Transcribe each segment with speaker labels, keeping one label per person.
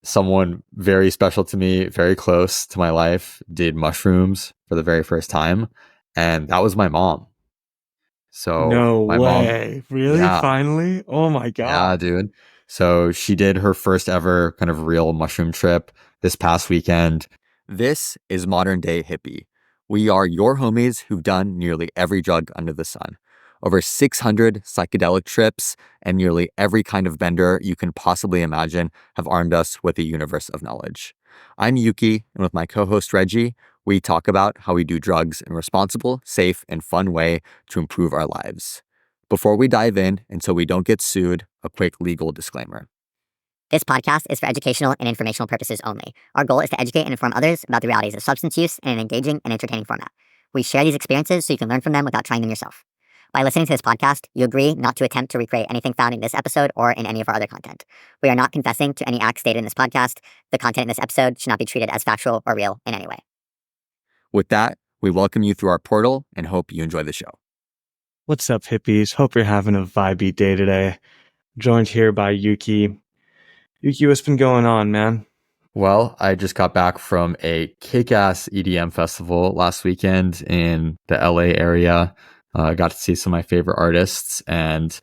Speaker 1: someone very special to me, very close to my life, did mushrooms for the very first time. And that was my mom. So
Speaker 2: No
Speaker 1: my mom,
Speaker 2: way. Really?
Speaker 1: yeah,
Speaker 2: Finally? Oh my
Speaker 1: yeah,
Speaker 2: God.
Speaker 1: dude. So she did her first ever kind of real mushroom trip this past weekend. This is modern day hippie. We are your homies who've done nearly every drug under the sun. Over 600 psychedelic trips and nearly every kind of bender you can possibly imagine have armed us with a universe of knowledge. I'm Yuki, and with my co-host Reggie, we talk about how we do drugs in a responsible, safe, and fun way to improve our lives. Before we dive in, and so we don't get sued, a quick legal disclaimer.
Speaker 3: This podcast is for educational and informational purposes only. Our goal is to educate and inform others about the realities of substance use in an engaging and entertaining format. We share these experiences so you can learn from them without trying them yourself. By listening to this podcast, you agree not to attempt to recreate anything found in this episode or in any of our other content. We are not confessing to any acts stated in this podcast. The content in this episode should not be treated as factual or real in any way.
Speaker 1: With that, we welcome you through our portal and hope you enjoy the show.
Speaker 2: What's up, hippies? Hope you're having a vibey day today. Joined here by Yuki. Yuki, what's been going on, man?
Speaker 1: Well, I just got back from a kick-ass EDM festival last weekend in the LA area. I got to see some of my favorite artists and,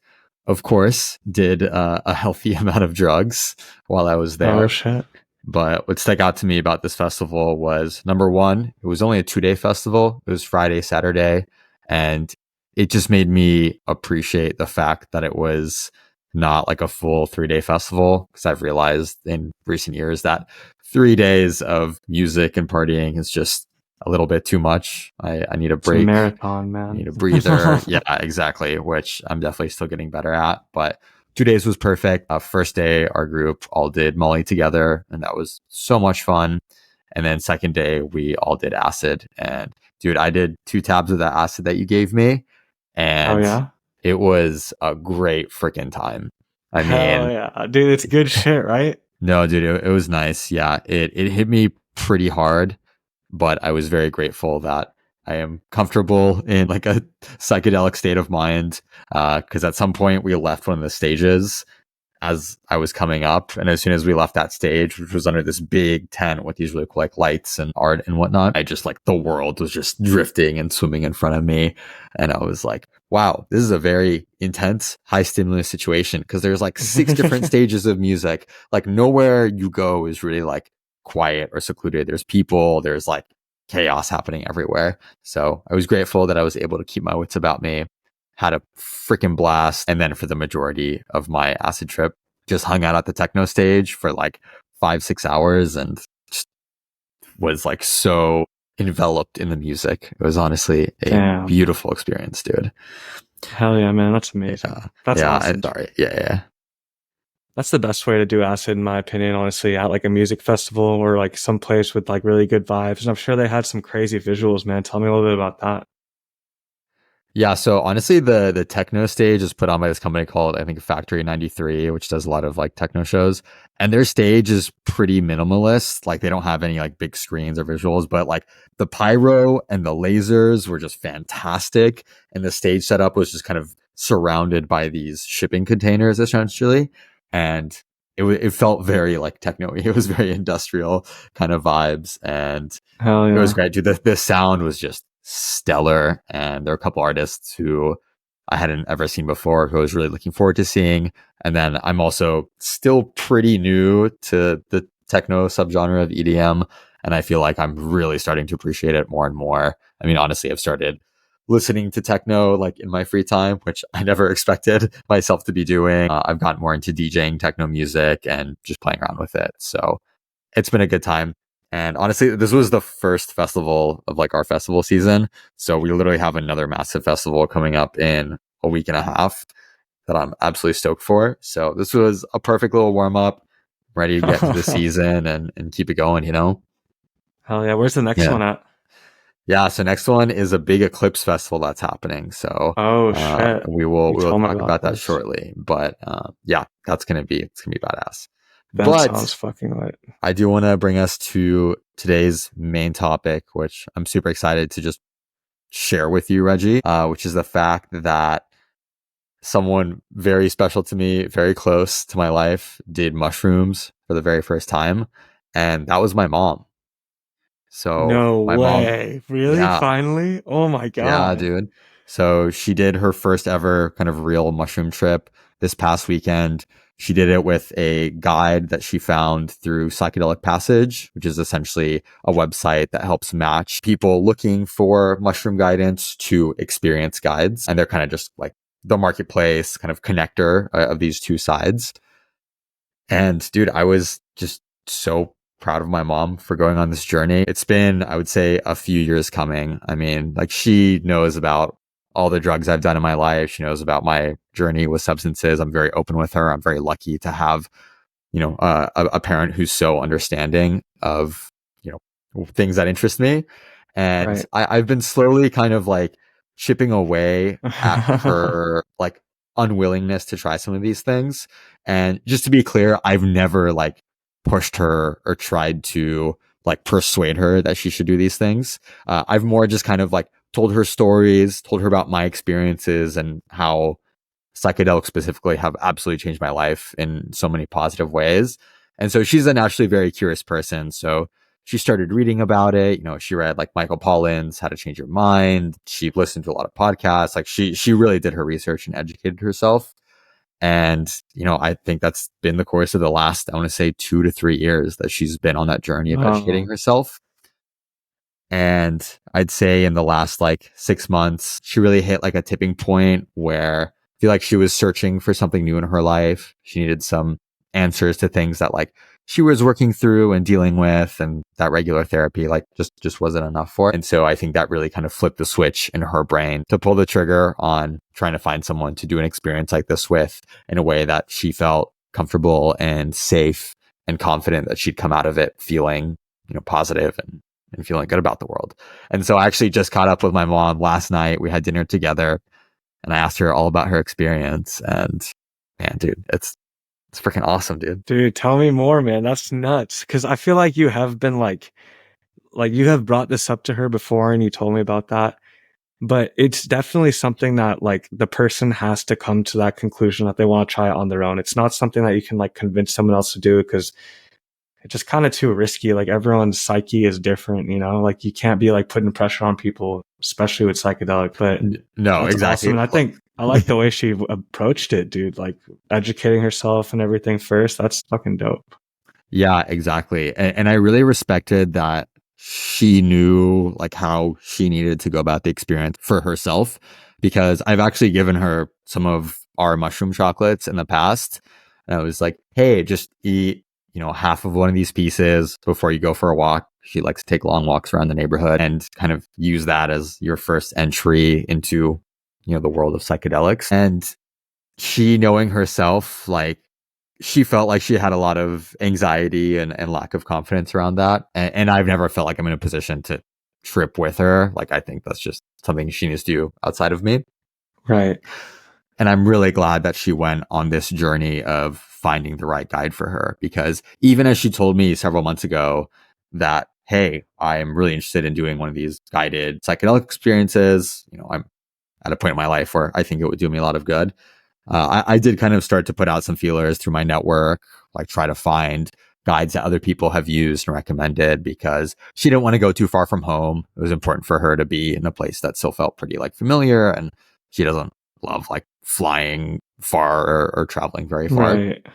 Speaker 1: of course, did a healthy amount of drugs while I was there.
Speaker 2: Oh, shit.
Speaker 1: But what stuck out to me about this festival was, number one, it was only a 2-day festival. It was Friday, Saturday, and it just made me appreciate the fact that it was not like a full 3-day festival, because I've realized in recent years that 3 days of music and partying is just a little bit too much. I need a break.
Speaker 2: It's a marathon, man.
Speaker 1: I need a breather. Yeah, exactly, which I'm definitely still getting better at. But 2 days was perfect. First day, our group all did Molly together, and that was so much fun. And then second day, we all did acid. And dude, I did 2 tabs of that acid that you gave me. And
Speaker 2: Oh, yeah?
Speaker 1: it was a great freaking time. I
Speaker 2: Hell
Speaker 1: mean,
Speaker 2: yeah. Dude, it's good shit, right?
Speaker 1: no, dude, it was nice. Yeah, it hit me pretty hard, but I was very grateful that I am comfortable in like a psychedelic state of mind. Because at some point we left one of the stages as I was coming up, and as soon as we left that stage, which was under this big tent with these really cool like lights and art and whatnot, I just like the world was just drifting and swimming in front of me, and I was like, wow, this is a very intense, high stimulus situation, because there's like 6 different stages of music. Like nowhere you go is really like quiet or secluded. There's people, there's like chaos happening everywhere. So I was grateful that I was able to keep my wits about me, had a freaking blast. And then for the majority of my acid trip, just hung out at the techno stage for like 5-6 hours and just was like so enveloped in the music. It was honestly a beautiful experience, dude.
Speaker 2: Hell yeah, man. That's amazing. That's awesome.
Speaker 1: Sorry. Yeah.
Speaker 2: That's the best way to do acid, in my opinion, honestly, at like a music festival or like some place with like really good vibes. And I'm sure they had some crazy visuals, man. Tell me a little bit about that.
Speaker 1: Yeah, so honestly, the techno stage is put on by this company called, I think, Factory 93, which does a lot of like techno shows. And their stage is pretty minimalist. Like they don't have any like big screens or visuals, but like the pyro and the lasers were just fantastic. And the stage setup was just kind of surrounded by these shipping containers, essentially. And it felt very like techno-y. It was very industrial kind of vibes. And
Speaker 2: Hell yeah.
Speaker 1: It was great, dude. The sound was just stellar, and there are a couple artists who I hadn't ever seen before who I was really looking forward to seeing. And then I'm also still pretty new to the techno subgenre of EDM, and I feel like I'm really starting to appreciate it more and more. I mean, honestly, I've started listening to techno like in my free time, which I never expected myself to be doing. I've gotten more into DJing techno music and just playing around with it. So it's been a good time. And honestly, this was the first festival of like our festival season. So we literally have another massive festival coming up in a week and a half that I'm absolutely stoked for. So this was a perfect little warm up, ready to get to the season and keep it going, you know?
Speaker 2: Hell yeah. Where's the next one at?
Speaker 1: Yeah, so next one is a big eclipse festival that's happening. So
Speaker 2: shit.
Speaker 1: We'll talk about that shortly. But yeah, it's gonna be badass.
Speaker 2: That sounds fucking lit.
Speaker 1: I do want to bring us to today's main topic, which I'm super excited to just share with you, Reggie, which is the fact that someone very special to me, very close to my life, did mushrooms for the very first time. And that was my mom. So
Speaker 2: No
Speaker 1: my mom,
Speaker 2: way. Really?
Speaker 1: yeah,
Speaker 2: Finally? Oh my
Speaker 1: yeah,
Speaker 2: God.
Speaker 1: dude. So she did her first ever kind of real mushroom trip this past weekend. She did it with a guide that she found through Psychedelic Passage, which is essentially a website that helps match people looking for mushroom guidance to experience guides. And they're kind of just like the marketplace kind of connector of these two sides. And dude, I was just so proud of my mom for going on this journey. It's been, I would say, a few years coming. I mean, like she knows about all the drugs I've done in my life. She knows about my journey with substances. I'm very open with her. I'm very lucky to have, a parent who's so understanding of, things that interest me. And
Speaker 2: Right.
Speaker 1: I've been slowly kind of like chipping away at her like unwillingness to try some of these things. And just to be clear, I've never like pushed her or tried to like persuade her that she should do these things. I've more just kind of like told her stories, told her about my experiences and how psychedelics specifically have absolutely changed my life in so many positive ways. And so she's a naturally very curious person. So she started reading about it. She read like Michael Pollan's How to Change Your Mind. She listened to a lot of podcasts. Like she really did her research and educated herself. And, I think that's been the course of the last, I want to say 2 to 3 years that she's been on that journey of educating
Speaker 2: Wow.
Speaker 1: herself. And I'd say in the last like 6 months, she really hit like a tipping point where I feel like she was searching for something new in her life. She needed some answers to things that like she was working through and dealing with, and that regular therapy like just wasn't enough for it. And so I think that really kind of flipped the switch in her brain to pull the trigger on trying to find someone to do an experience like this with in a way that she felt comfortable and safe and confident that she'd come out of it feeling, positive and feeling good about the world. And so I actually just caught up with my mom last night. We had dinner together and I asked her all about her experience. And man, dude, it's freaking awesome, dude.
Speaker 2: Dude, tell me more, man. That's nuts. Cause I feel like you have been like you have brought this up to her before and you told me about that. But it's definitely something that like the person has to come to that conclusion that they want to try it on their own. It's not something that you can like convince someone else to do because it's just kind of too risky. Like everyone's psyche is different, like you can't be like putting pressure on people, especially with psychedelic. But
Speaker 1: No,
Speaker 2: that's awesome.
Speaker 1: exactly.
Speaker 2: And I think I like the way she approached it, dude. Like educating herself and everything first. That's fucking dope.
Speaker 1: Yeah, exactly. And I really respected that she knew like how she needed to go about the experience for herself, because I've actually given her some of our mushroom chocolates in the past. And I was like, hey, just eat, half of one of these pieces before you go for a walk. She likes to take long walks around the neighborhood and kind of use that as your first entry into, the world of psychedelics. And she, knowing herself, like, she felt like she had a lot of anxiety and lack of confidence around that. And I've never felt like I'm in a position to trip with her. Like, I think that's just something she needs to do outside of me.
Speaker 2: Right.
Speaker 1: And I'm really glad that she went on this journey of finding the right guide for her, because even as she told me several months ago that, hey, I'm really interested in doing one of these guided psychedelic experiences, I'm at a point in my life where I think it would do me a lot of good. I did kind of start to put out some feelers through my network, like try to find guides that other people have used and recommended, because she didn't want to go too far from home. It was important for her to be in a place that still felt pretty like familiar. And she doesn't love like flying far or traveling very far.
Speaker 2: Right.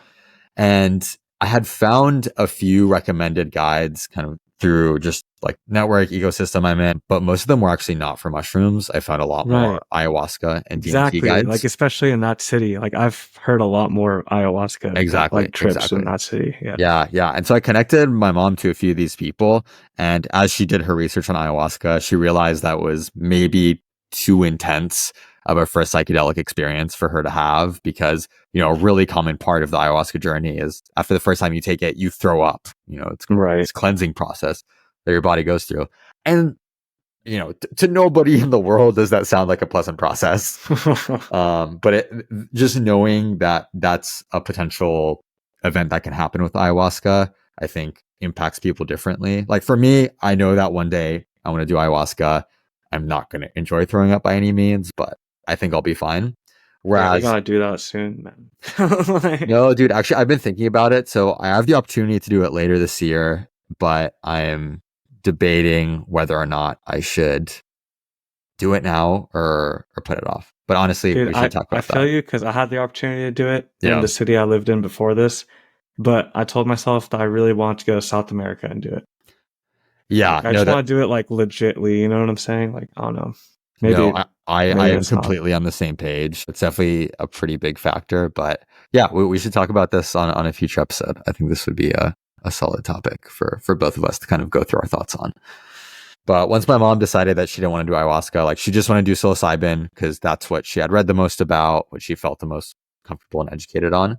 Speaker 1: And I had found a few recommended guides kind of through just like network ecosystem I'm in, but most of them were actually not for mushrooms. I found a lot more
Speaker 2: Right.
Speaker 1: ayahuasca and DMT
Speaker 2: Exactly. Like
Speaker 1: guides.
Speaker 2: especially in that city. Like I've heard a lot more ayahuasca
Speaker 1: Exactly.
Speaker 2: like trips in
Speaker 1: Exactly.
Speaker 2: that city. Yeah.
Speaker 1: Yeah. Yeah. And so I connected my mom to a few of these people. And as she did her research on ayahuasca, she realized that was maybe too intense of a first psychedelic experience for her to have, because, a really common part of the ayahuasca journey is after the first time you take it, you throw up. It's
Speaker 2: Right.
Speaker 1: this cleansing process that your body goes through. And, to nobody in the world does that sound like a pleasant process. But just knowing that that's a potential event that can happen with ayahuasca, I think impacts people differently. Like for me, I know that one day I want to do ayahuasca. I'm not going to enjoy throwing up by any means, but I think I'll be fine.
Speaker 2: Yeah, we
Speaker 1: Whereas,
Speaker 2: gotta do that soon, man. Like,
Speaker 1: no, dude, actually, I've been thinking about it. So I have the opportunity to do it later this year, but I am debating whether or not I should do it now or put it off. But honestly,
Speaker 2: dude,
Speaker 1: we should talk
Speaker 2: I
Speaker 1: about
Speaker 2: feel
Speaker 1: that.
Speaker 2: you because I had the opportunity to do it in
Speaker 1: Yeah.
Speaker 2: the city I lived in before this, but I told myself that I really want to go to South America and do it.
Speaker 1: Yeah.
Speaker 2: Like, I
Speaker 1: No,
Speaker 2: just
Speaker 1: that,
Speaker 2: want to do it like legitly. You know what I'm saying? Like, I don't know.
Speaker 1: no,
Speaker 2: Maybe
Speaker 1: I
Speaker 2: maybe
Speaker 1: am
Speaker 2: it's not.
Speaker 1: completely on the same page. It's definitely a pretty big factor, but yeah, we should talk about this on a future episode. I think this would be a solid topic for both of us to kind of go through our thoughts on. But once my mom decided that she didn't want to do ayahuasca, like she just wanted to do psilocybin because that's what she had read the most about, what she felt the most comfortable and educated on.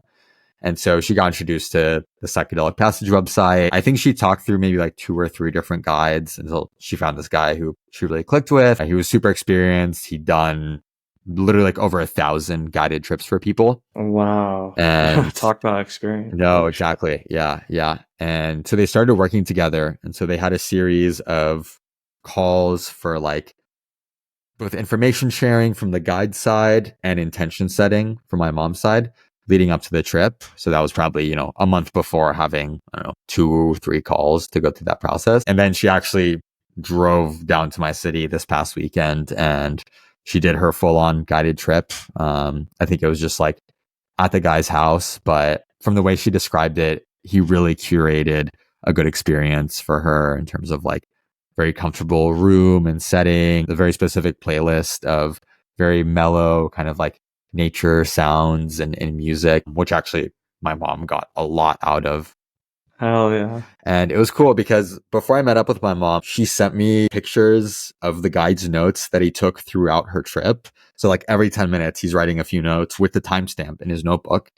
Speaker 1: And so she got introduced to the Psychedelic Passage website. I think she talked through maybe like 2 or 3 different guides until she found this guy who she really clicked with. He was super experienced. He'd done literally like over 1,000 guided trips for people.
Speaker 2: Wow.
Speaker 1: And
Speaker 2: Talk about experience.
Speaker 1: no,
Speaker 2: Holy shit.
Speaker 1: exactly. Yeah, yeah. And so they started working together. And so they had a series of calls for like both information sharing from the guide side and intention setting from my mom's side leading up to the trip. So that was probably, a month before having, I don't know, 2 or 3 calls to go through that process. And then she actually drove down to my city this past weekend and she did her full on guided trip. I think it was just like at the guy's house, but from the way she described it, he really curated a good experience for her in terms of like very comfortable room and setting, a very specific playlist of very mellow kind of like nature sounds and music, which actually my mom got a lot out of.
Speaker 2: Hell yeah.
Speaker 1: And it was cool because before I met up with my mom, she sent me pictures of the guide's notes that he took throughout her trip. So like every 10 minutes, he's writing a few notes with the timestamp in his notebook.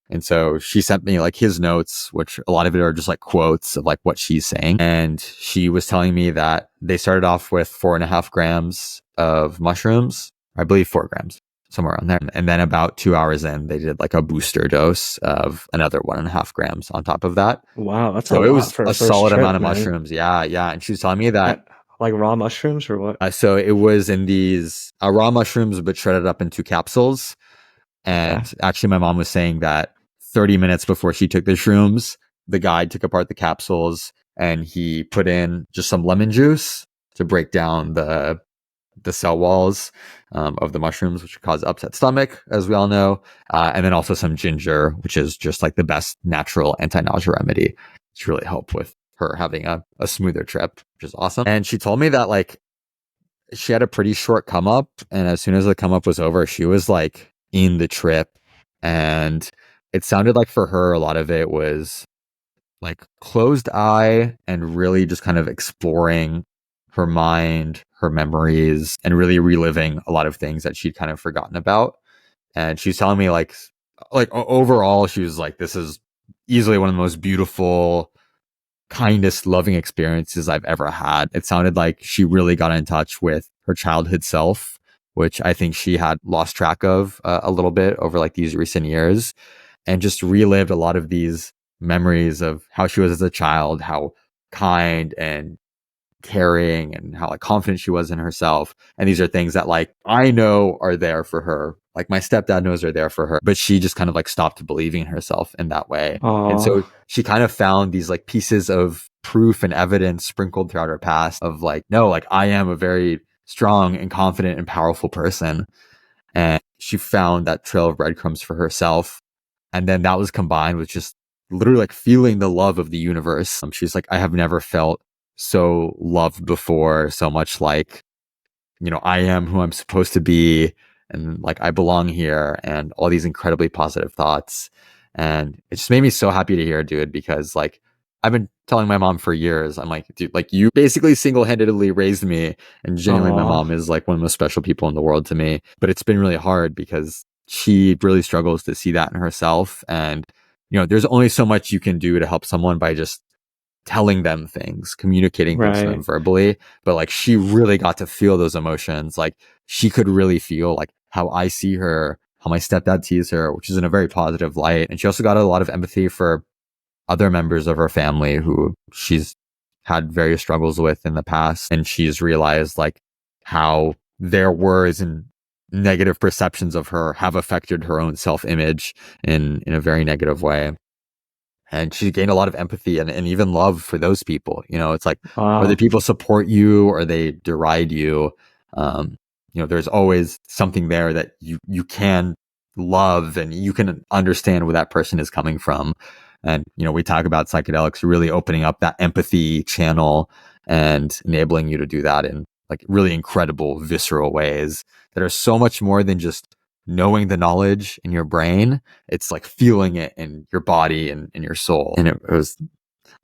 Speaker 1: And so she sent me like his notes, which a lot of it are just like quotes of like what she's saying. And she was telling me that they started off with 4.5 grams of mushrooms, I believe 4 grams, somewhere around there. And then about 2 hours in, they did like a booster dose of another 1.5 grams on top of that.
Speaker 2: Wow, that's a
Speaker 1: So it
Speaker 2: lot
Speaker 1: was
Speaker 2: for a
Speaker 1: a
Speaker 2: first
Speaker 1: solid amount
Speaker 2: trip,
Speaker 1: of
Speaker 2: man.
Speaker 1: mushrooms. Yeah, yeah. And she was telling me that
Speaker 2: Like raw mushrooms or what?
Speaker 1: so it was in these raw mushrooms, but shredded up into capsules.
Speaker 2: Okay.
Speaker 1: And actually, my mom was saying that 30 minutes before she took the shrooms, the guy took apart the capsules and he put in just some lemon juice to break down the cell walls of the mushrooms, which cause upset stomach, as we all know. And then also some ginger, which is just like the best natural anti-nausea remedy to really help with her having a smoother trip, which is awesome. And she told me that like she had a pretty short come up. And as soon as the come up was over, she was like in the trip. And it sounded like for her, a lot of it was like closed eye and really just kind of exploring her mind, her memories, and really reliving a lot of things that she'd kind of forgotten about. And she's telling me like overall, she was like, this is easily one of the most beautiful, kindest, loving experiences I've ever had. It sounded like she really got in touch with her childhood self, which I think she had lost track of a little bit over like these recent years, and just relived a lot of these memories of how she was as a child, how kind and caring and how like confident she was in herself. And these are things that like I know are there for her. Like my stepdad knows are there for her, but she just kind of like stopped believing in herself in that way. And so
Speaker 2: Oh,
Speaker 1: she kind of found these like pieces of proof and evidence sprinkled throughout her past of like, no, like I am a very strong and confident and powerful person. And she found that trail of breadcrumbs for herself. And then that was combined with just literally like feeling the love of the universe. She's like, I have never felt so loved before, so much like, I am who I'm supposed to be and like I belong here and all these incredibly positive thoughts. And it just made me so happy to hear, dude, because like I've been telling my mom for years, I'm like, dude, like you basically single-handedly raised me. And genuinely, my
Speaker 2: oh,
Speaker 1: mom is like one of the most special people in the world to me. But it's been really hard because she really struggles to see that in herself. And, there's only so much you can do to help someone by just telling them things, communicating things to them
Speaker 2: right.
Speaker 1: verbally. But like she really got to feel those emotions. Like she could really feel like how I see her, how my stepdad sees her, which is in a very positive light. And she also got a lot of empathy for other members of her family who she's had various struggles with in the past. And she's realized like how their words and negative perceptions of her have affected her own self-image in a very negative way. And she gained a lot of empathy and even love for those people. It's like, whether people support you or they deride you, there's always something there that you can love and you can understand where that person is coming from. And, we talk about psychedelics really opening up that empathy channel and enabling you to do that in like really incredible, visceral ways that are so much more than just knowing the knowledge in your brain. It's like feeling it in your body and in your soul. And it was,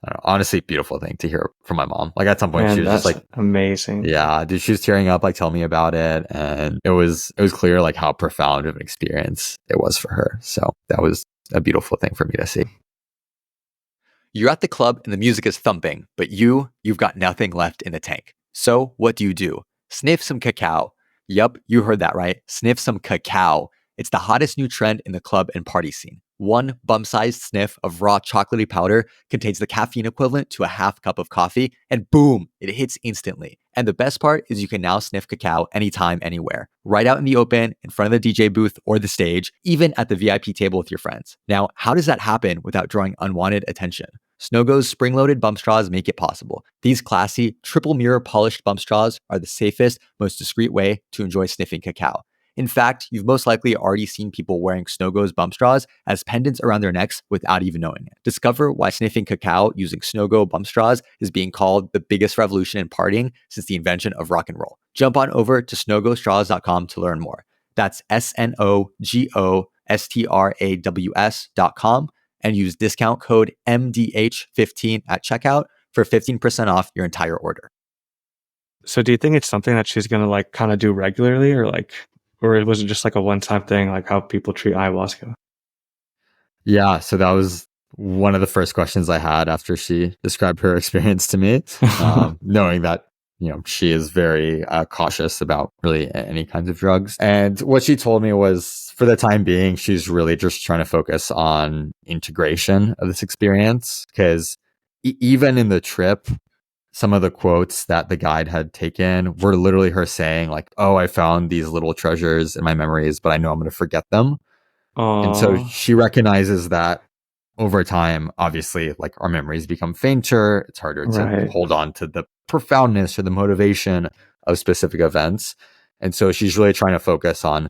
Speaker 1: I don't know, honestly, a beautiful thing to hear from my mom. Like at some point,
Speaker 2: Man,
Speaker 1: she was just like,
Speaker 2: amazing.
Speaker 1: yeah, dude, she was tearing up, like telling me about it. And it was clear like how profound of an experience it was for her. So that was a beautiful thing for me to see. You're at the club and the music is thumping, but you've got nothing left in the tank. So what do? Sniff some cacao. Yup, you heard that right. Sniff some cacao. It's the hottest new trend in the club and party scene. One bum-sized sniff of raw chocolatey powder contains the caffeine equivalent to a half cup of coffee, and boom, it hits instantly. And the best part is you can now sniff cacao anytime, anywhere. Right out in the open, in front of the DJ booth or the stage, even at the VIP table with your friends. Now, how does that happen without drawing unwanted attention? Snogo's spring-loaded bump straws make it possible. These classy, triple mirror polished bump straws are the safest, most discreet way to enjoy sniffing cacao. In fact, you've most likely already seen people wearing Snogo's bump straws as pendants around their necks without even knowing it. Discover why sniffing cacao using Snogo bump straws is being called the biggest revolution in partying since the invention of rock and roll. Jump on over to snogostraws.com to learn more. That's SNOGOSTRAWS.com and use discount code MDH15 at checkout for 15% off your entire order.
Speaker 2: So do you think it's something that she's going to like kind of do regularly or was it just like a one-time thing, like how people treat ayahuasca?
Speaker 1: Yeah, so that was one of the first questions I had after she described her experience to me, knowing that, she is very cautious about really any kinds of drugs. And what she told me was, for the time being, she's really just trying to focus on integration of this experience. Because even in the trip, some of the quotes that the guide had taken were literally her saying like, oh, I found these little treasures in my memories, but I know I'm going to forget them. And so she recognizes that over time, obviously, like our memories become fainter. It's harder to hold on to the profoundness or the motivation of specific events. And so she's really trying to focus on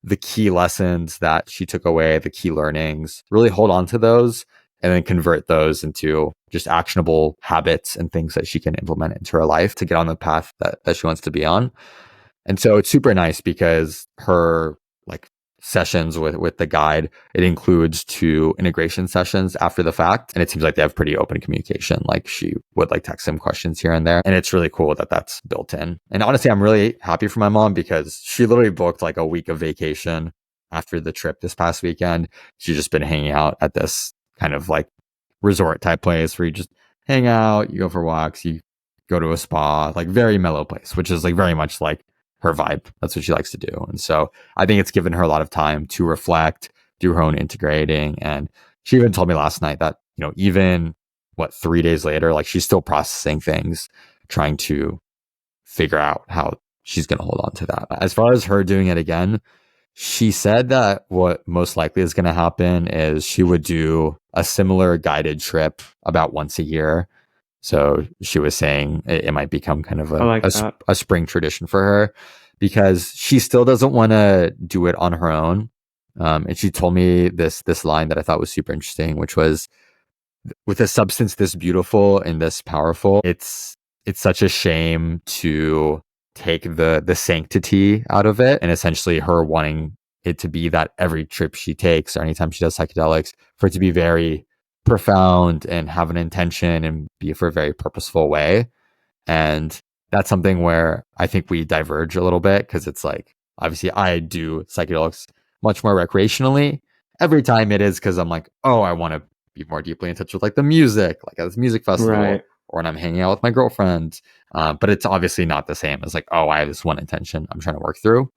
Speaker 1: the key lessons that she took away, the key learnings, really hold on to those and then convert those into just actionable habits and things that she can implement into her life to get on the path that she wants to be on. And so it's super nice because her like sessions with the guide, it includes 2 integration sessions after the fact. And it seems like they have pretty open communication. Like she would like text him questions here and there. And it's really cool that that's built in. And honestly, I'm really happy for my mom because she literally booked like a week of vacation after the trip this past weekend. She's just been hanging out at this kind of like resort type place where you just hang out, you go for walks, you go to a spa, like very mellow place, which is like very much like her vibe. That's what she likes to do. And so I think it's given her a lot of time to reflect, do her own integrating. And she even told me last night that, even 3 days later, like she's still processing things, trying to figure out how she's going to hold on to that. As far as her doing it again, she said that what most likely is going to happen is she would do a similar guided trip about once a year. So she was saying it might become kind of a spring tradition for her because she still doesn't want to do it on her own. And she told me this line that I thought was super interesting, which was, with a substance this beautiful and this powerful, it's such a shame to take the sanctity out of it, and essentially her wanting it to be that every trip she takes or anytime she does psychedelics, for it to be very profound and have an intention and be for a very purposeful way. And that's something where I think we diverge a little bit, because it's like, obviously I do psychedelics much more recreationally. Every time it is because I'm like, oh, I want to be more deeply in touch with like the music, like at this music festival, or when I'm hanging out with my girlfriend. But it's obviously not the same as like, oh, I have this one intention I'm trying to work through.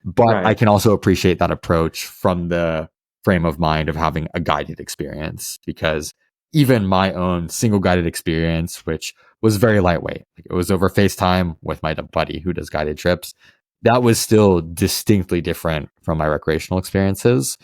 Speaker 1: But I can also appreciate that approach from the frame of mind of having a guided experience, because even my own single guided experience, which was very lightweight, it was over FaceTime with my buddy who does guided trips. that was still distinctly different from my recreational experiences.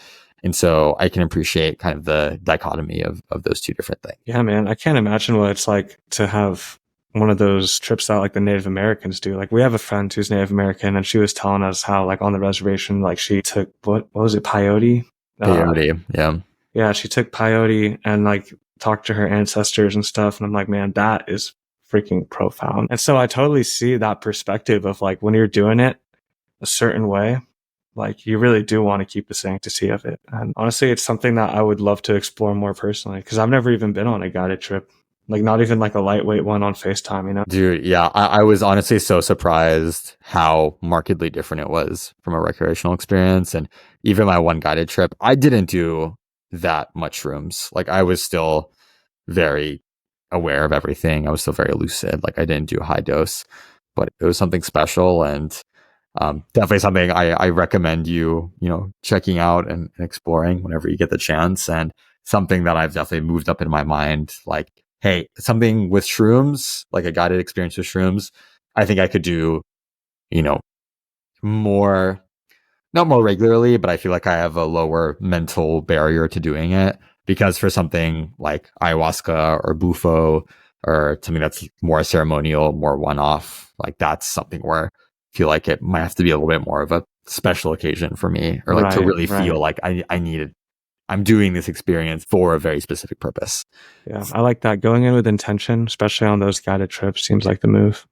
Speaker 1: And so I can appreciate kind of the dichotomy of those two different things.
Speaker 2: Yeah, man. I can't imagine what it's like to have one of those trips out like the Native Americans do. Like we have a friend who's Native American and she was telling us how like on the reservation, like she took, what was it? Peyote?
Speaker 1: Peyote, yeah.
Speaker 2: Yeah, she took peyote and like talked to her ancestors and stuff. And I'm like, man, that is freaking profound. And so I totally see that perspective of like when you're doing it a certain way, like you really do want to keep the sanctity of it. And honestly, it's something that I would love to explore more personally because I've never even been on a guided trip. Like not even like a lightweight one on FaceTime, you know?
Speaker 1: Dude, yeah, I was honestly so surprised how markedly different it was from a recreational experience. And even my one guided trip, I didn't do that much shrooms. Like I was still very aware of everything. I was still very lucid. Like I didn't do high dose, but it was something special and definitely something I recommend checking out and exploring whenever you get the chance. And something that I've definitely moved up in my mind, like, hey, something with shrooms, like a guided experience with shrooms, I think I could do, more, not more regularly, but I feel like I have a lower mental barrier to doing it because for something like ayahuasca or bufo or something that's more ceremonial, more one-off, like that's something where I feel like it might have to be a little bit more of a special occasion for me or like to really feel like I'm doing this experience for a very specific purpose.
Speaker 2: Yeah, I like that. Going in with intention, especially on those guided trips, seems like the move.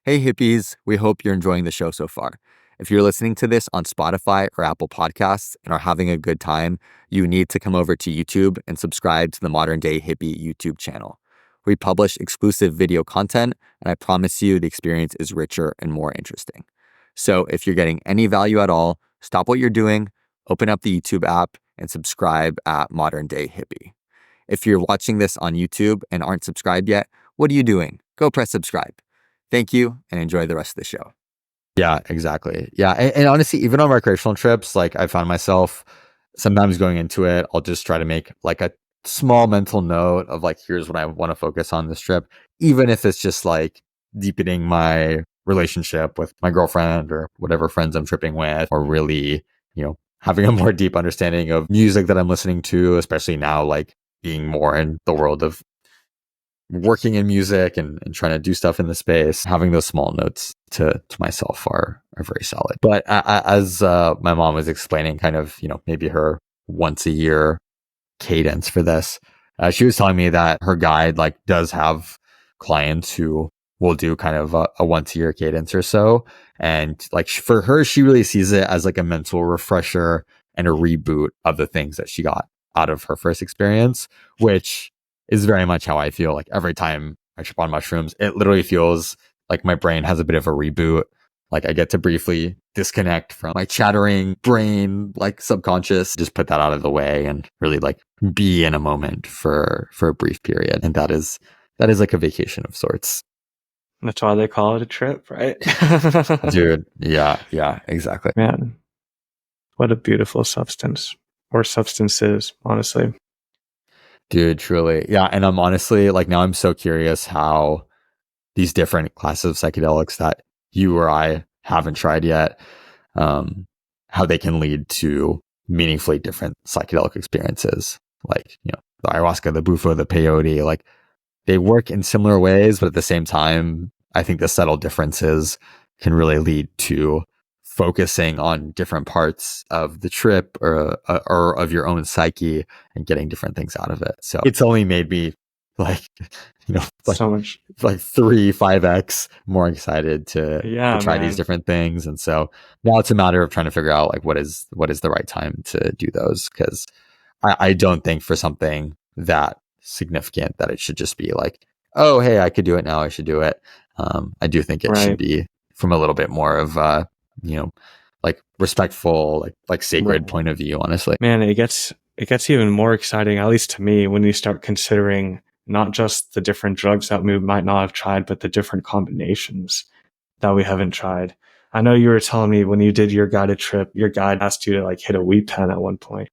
Speaker 1: Hey, hippies. We hope you're enjoying the show so far. If you're listening to this on Spotify or Apple Podcasts and are having a good time, you need to come over to YouTube and subscribe to the Modern Day Hippie YouTube channel. We publish exclusive video content, and I promise you the experience is richer and more interesting. So if you're getting any value at all, stop what you're doing, open up the YouTube app, and subscribe at Modern Day Hippie. If you're watching this on YouTube and aren't subscribed yet, what are you doing? Go press subscribe. Thank you and enjoy the rest of the show. Yeah, exactly. Yeah. And honestly, even on recreational trips, like I found myself sometimes going into it, I'll just try to make like a small mental note of like, here's what I want to focus on this trip, even if it's just like deepening my relationship with my girlfriend or whatever friends I'm tripping with, or really, having a more deep understanding of music that I'm listening to, especially now, like being more in the world of working in music and trying to do stuff in the space. Having those small notes to myself are very solid. But as my mom was explaining kind of, maybe her once a year cadence for this, she was telling me that her guide like does have clients who will do kind of a once a year cadence or so. And like for her, she really sees it as like a mental refresher and a reboot of the things that she got out of her first experience, which is very much how I feel. Like every time I trip on mushrooms, it literally feels like my brain has a bit of a reboot. Like I get to briefly disconnect from my chattering brain, like subconscious, just put that out of the way and really like be in a moment for a brief period. And that is like a vacation of sorts.
Speaker 2: That's why they call it a trip, right?
Speaker 1: Dude, yeah, exactly.
Speaker 2: Man, what a beautiful substance or substances, honestly.
Speaker 1: Dude, truly. Yeah. And I'm honestly like, now I'm so curious how these different classes of psychedelics that you or I haven't tried yet, how they can lead to meaningfully different psychedelic experiences. Like, the ayahuasca, the bufo, the peyote, like they work in similar ways, but at the same time, I think the subtle differences can really lead to focusing on different parts of the trip or of your own psyche and getting different things out of it. So it's only made me like, like,
Speaker 2: so much,
Speaker 1: like 5x more excited to try these different things. And so now it's a matter of trying to figure out like what is the right time to do those. Cause I don't think for something that significant that it should just be like, oh, hey, I could do it now, I should do it. I do think it should be from a little bit more of like respectful, like sacred point of view, honestly.
Speaker 2: Man, it gets even more exciting, at least to me, when you start considering not just the different drugs that we might not have tried, but the different combinations that we haven't tried. I know you were telling me when you did your guided trip, your guide asked you to like hit a weed pen at one point.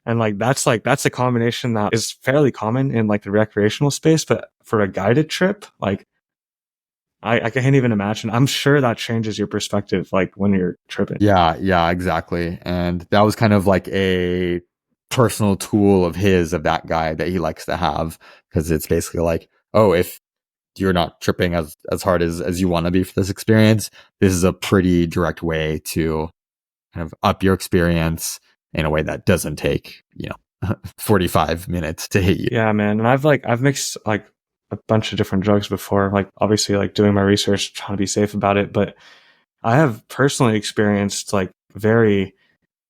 Speaker 2: And that's a combination that is fairly common in like the recreational space, but for a guided trip, like I can't even imagine. I'm sure that changes your perspective, like when you're tripping.
Speaker 1: Yeah, exactly. And that was kind of like a personal tool of that guy that he likes to have, because it's basically like, oh, if you're not tripping as hard as you want to be for this experience, this is a pretty direct way to kind of up your experience in a way that doesn't take, 45 minutes to hit you.
Speaker 2: Yeah, man. And I've mixed like a bunch of different drugs before, like obviously like doing my research, trying to be safe about it. But I have personally experienced like very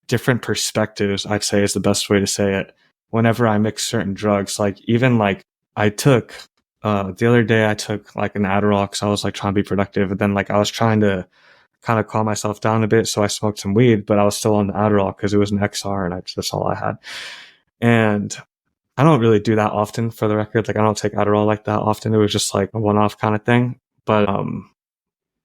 Speaker 2: different perspectives, I'd say is the best way to say it, whenever I mix certain drugs. Like even like I took the other day I took like an Adderall because I was like trying to be productive, and then like I was trying to kind of calm myself down a bit, so I smoked some weed, but I was still on the Adderall because it was an XR and that's all I had. And I don't really do that often, for the record. Like I don't take Adderall like that often. It was just like a one-off kind of thing. But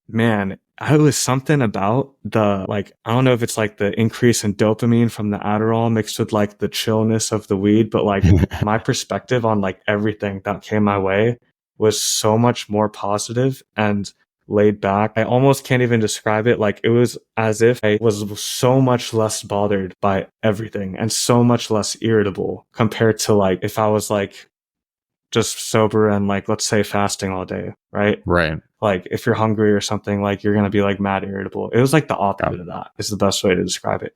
Speaker 2: man, it was something about the, like, I don't know if it's like the increase in dopamine from the Adderall mixed with like the chillness of the weed, but like my perspective on like everything that came my way was so much more positive and laid back. I almost can't even describe it. Like it was as if I was so much less bothered by everything and so much less irritable compared to like if I was like just sober and like, let's say fasting all day, right?
Speaker 1: Right.
Speaker 2: Like if you're hungry or something, like you're going to be like mad irritable. It was like the opposite of that. Is the best way to describe it.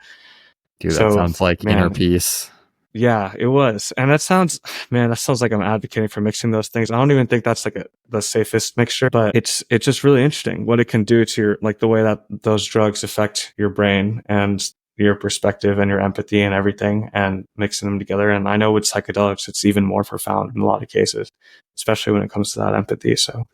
Speaker 1: Dude,
Speaker 2: So,
Speaker 1: that sounds like
Speaker 2: man,
Speaker 1: inner peace.
Speaker 2: Yeah, it was. And that sounds like I'm advocating for mixing those things. I don't even think that's like the safest mixture, but it's just really interesting what it can do to your, like the way that those drugs affect your brain and your perspective and your empathy and everything, and mixing them together. And I know with psychedelics, it's even more profound in a lot of cases, especially when it comes to that empathy. So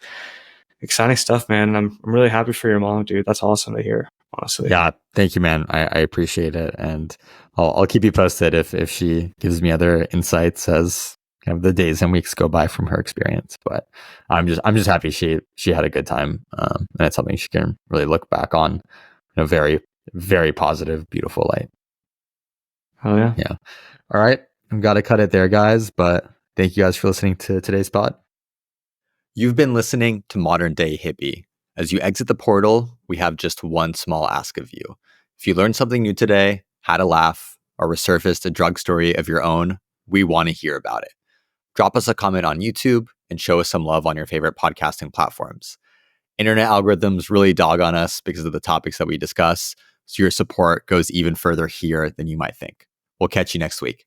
Speaker 2: exciting stuff, man. And I'm really happy for your mom, dude. That's awesome to hear, honestly.
Speaker 1: Yeah, thank you, man. I appreciate it, and I'll keep you posted if she gives me other insights as kind of the days and weeks go by from her experience. But I'm just happy she had a good time, and it's something she can really look back on in a very, very positive, beautiful light.
Speaker 2: Oh yeah.
Speaker 1: Yeah. All right, I've got to cut it there, guys. But thank you guys for listening to today's pod. You've been listening to Modern Day Hippie. As you exit the portal, we have just one small ask of you. If you learned something new today, had a laugh, or resurfaced a drug story of your own, we want to hear about it. Drop us a comment on YouTube and show us some love on your favorite podcasting platforms. Internet algorithms really dog on us because of the topics that we discuss, so your support goes even further here than you might think. We'll catch you next week.